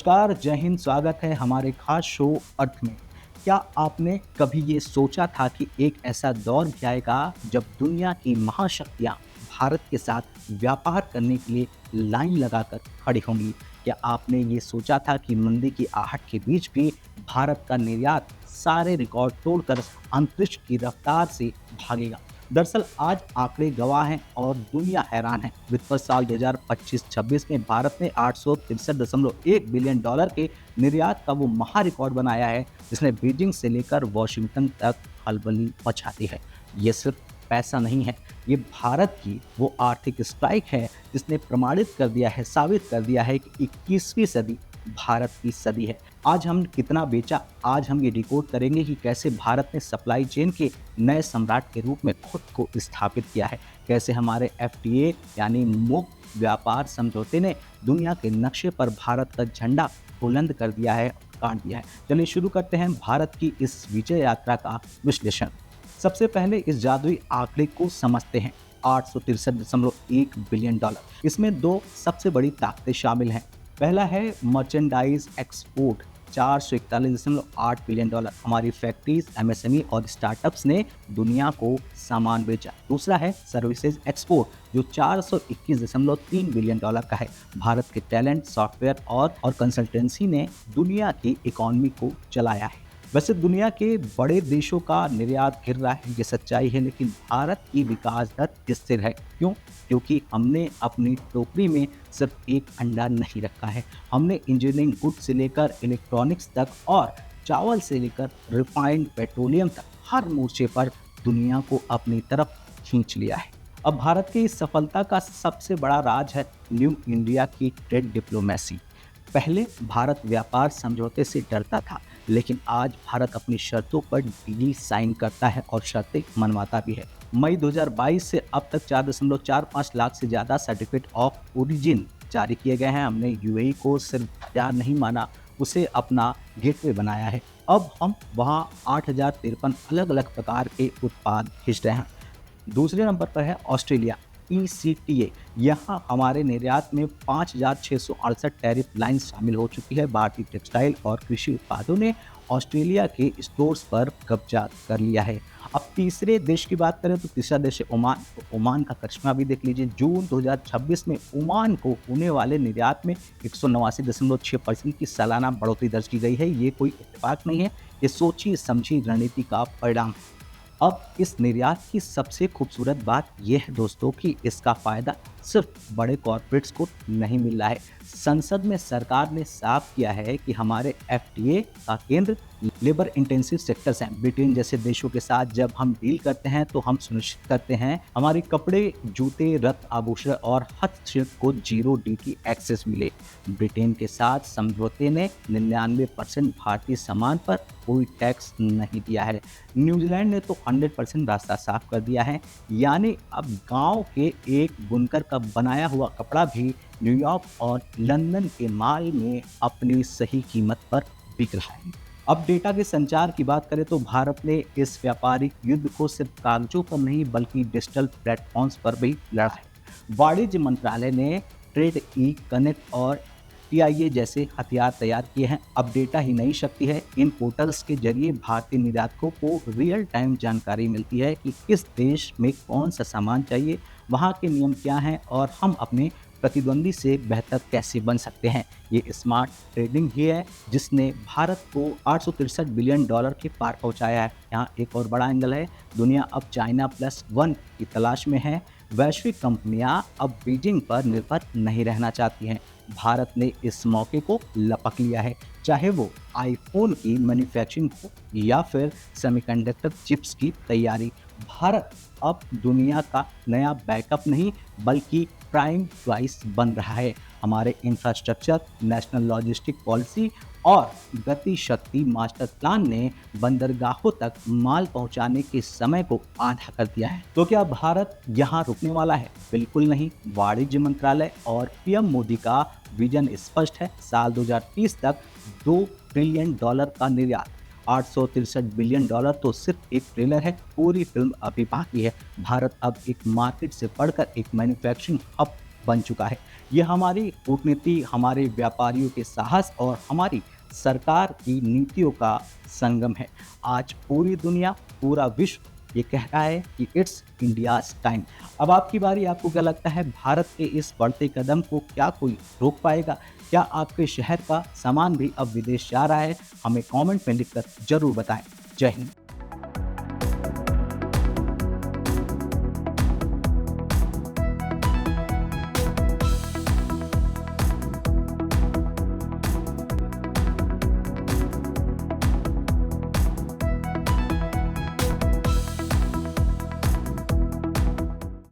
नमस्कार, जय हिंद। स्वागत है हमारे खास शो अर्थ में। क्या आपने कभी ये सोचा था कि एक ऐसा दौर भी आएगा जब दुनिया की महाशक्तियाँ भारत के साथ व्यापार करने के लिए लाइन लगाकर खड़ी होंगी? क्या आपने ये सोचा था कि मंदी की आहट के बीच भी भारत का निर्यात सारे रिकॉर्ड तोड़कर अंतरिक्ष की रफ्तार से भागेगा? दरअसल आज आंकड़े गवाह हैं और दुनिया हैरान है। वित्त वर्ष साल 2025-26 में भारत ने 863.1 बिलियन डॉलर के निर्यात का वो महा रिकॉर्ड बनाया है जिसने बीजिंग से लेकर वॉशिंगटन तक खलबली मचा दी है। ये सिर्फ पैसा नहीं है, ये भारत की वो आर्थिक स्ट्राइक है जिसने प्रमाणित कर दिया है, साबित कर दिया है कि 21वीं सदी भारत की सदी है। आज हम कितना बेचा, आज हम ये डिकोड करेंगे कि कैसे भारत ने सप्लाई चेन के नए सम्राट के रूप में खुद को स्थापित किया है, कैसे हमारे एफटीए यानी मुक्त व्यापार समझौते ने दुनिया के नक्शे पर भारत का झंडा बुलंद कर दिया है, गाड़ दिया है। चलिए शुरू करते हैं भारत की इस विजय यात्रा का विश्लेषण। सबसे पहले इस जादुई आंकड़े को समझते हैं। 863.1 बिलियन डॉलर, इसमें दो सबसे बड़ी ताकतें शामिल हैं। पहला है मर्चेंडाइज एक्सपोर्ट, 441.8 बिलियन डॉलर। हमारी फैक्ट्रीज, एमएसएमई और स्टार्टअप्स ने दुनिया को सामान बेचा। दूसरा है सर्विसेज एक्सपोर्ट जो 421.3 बिलियन डॉलर का है। भारत के टैलेंट, सॉफ्टवेयर और कंसल्टेंसी ने दुनिया की इकोनॉमी को चलाया है। वैसे दुनिया के बड़े देशों का निर्यात गिर रहा है, ये सच्चाई है, लेकिन भारत की विकास दर स्थिर है। क्यों? क्योंकि हमने अपनी टोकरी में सिर्फ एक अंडा नहीं रखा है। हमने इंजीनियरिंग गुड से लेकर इलेक्ट्रॉनिक्स तक और चावल से लेकर रिफाइंड पेट्रोलियम तक हर मोर्चे पर दुनिया को अपनी तरफ खींच लिया है। अब भारत की इस सफलता का सबसे बड़ा राज है न्यू इंडिया की ट्रेड डिप्लोमेसी। पहले भारत व्यापार समझौते से डरता था, लेकिन आज भारत अपनी शर्तों पर डील साइन करता है और शर्तें मनवाता भी है। मई 2022 से अब तक 4.45 लाख से ज़्यादा सर्टिफिकेट ऑफ ओरिजिन जारी किए गए हैं। हमने यूएई को सिर्फ तैयार नहीं माना, उसे अपना गेटवे बनाया है। अब हम वहाँ 8,053 अलग अलग प्रकार के उत्पाद भेज रहे हैं। दूसरे नंबर पर है ऑस्ट्रेलिया, ECTA। यहाँ हमारे निर्यात में 5,668 टैरिफ लाइन शामिल हो चुकी है। भारतीय टेक्सटाइल और कृषि उत्पादों ने ऑस्ट्रेलिया के स्टोर्स पर कब्जा कर लिया है। अब तीसरे देश की बात करें तो तीसरा देश है ओमान। तो ओमान का करिश्मा भी देख लीजिए। जून 2026 में ओमान को होने वाले निर्यात में 189.6% की सालाना बढ़ोतरी दर्ज की गई है। ये कोई इत्तेफाक नहीं है, ये सोची समझी रणनीति का परिणाम है। अब इस निर्यात की सबसे खूबसूरत बात यह है दोस्तों कि इसका फ़ायदा सिर्फ बड़े कॉरपोरेट्स को नहीं मिल रहा है। संसद में सरकार ने साफ किया है कि हमारे एफटीए का केंद्र लेबर इंटेंसिव सेक्टर्स हैं। ब्रिटेन जैसे देशों के साथ जब हम डील करते हैं तो हम सुनिश्चित करते हैं हमारे कपड़े, जूते, रत्न आभूषण और हस्तशिल्प को 0 ड्यूटी एक्सेस मिले। ब्रिटेन के साथ समझौते ने 99% भारतीय सामान पर कोई टैक्स नहीं दिया है। न्यूजीलैंड ने तो 100% रास्ता साफ कर दिया है, यानी अब गांव के एक बुनकर का बनाया हुआ कपड़ा भी न्यूयॉर्क और लंदन के माल में अपनी सही कीमत पर बिक रहा है। अब डेटा के संचार की बात करें तो भारत ने इस व्यापारिक युद्ध को सिर्फ कागजों पर नहीं बल्कि डिजिटल प्लेटफॉर्म्स पर भी लड़ा है। वाणिज्य मंत्रालय ने ट्रेड ई कनेक्ट और टीआईए जैसे हथियार तैयार किए हैं। अब डेटा ही नई शक्ति है। इन पोर्टल्स के जरिए भारतीय निर्यातकों को रियल टाइम जानकारी मिलती है कि किस देश में कौन सा सामान चाहिए, वहाँ के नियम क्या हैं और हम अपने प्रतिद्वंदी से बेहतर कैसे बन सकते हैं। ये स्मार्ट ट्रेडिंग ही है जिसने भारत को 863 बिलियन डॉलर के पार पहुंचाया है। यहाँ एक और बड़ा एंगल है, दुनिया अब चाइना +1 की तलाश में है। वैश्विक कंपनियां अब बीजिंग पर निर्भर नहीं रहना चाहती हैं। भारत ने इस मौके को लपक लिया है, चाहे वो आईफोन की मैन्युफैक्चरिंग हो या फिर सेमीकंडक्टर चिप्स की तैयारी। भारत अब दुनिया का नया बैकअप नहीं बल्कि प्राइम चॉइस बन रहा है। हमारे इंफ्रास्ट्रक्चर, नेशनल लॉजिस्टिक पॉलिसी और गति शक्ति मास्टर प्लान ने बंदरगाहों तक माल पहुंचाने के समय को आधा कर दिया है। तो क्या भारत यहां रुकने वाला है? बिल्कुल नहीं। वाणिज्य मंत्रालय और पीएम मोदी का विजन स्पष्ट है। साल 2030 तक 2 ट्रिलियन डॉलर का निर्यात। 863 बिलियन डॉलर तो सिर्फ एक ट्रेलर है, पूरी फिल्म अभी बाकी है। भारत अब एक मार्केट से बढ़कर एक मैन्युफैक्चरिंग हब बन चुका है। ये हमारी कूटनीति, हमारे व्यापारियों के साहस और हमारी सरकार की नीतियों का संगम है। आज पूरी दुनिया, पूरा विश्व ये कह रहा है कि इट्स इंडियाज़ टाइम। अब आपकी बारी, आपको क्या लगता है भारत के इस बढ़ते कदम को क्या कोई रोक पाएगा? क्या आपके शहर का सामान भी अब विदेश जा रहा है? हमें कमेंट में लिखकर ज़रूर बताएँ। जय हिंद।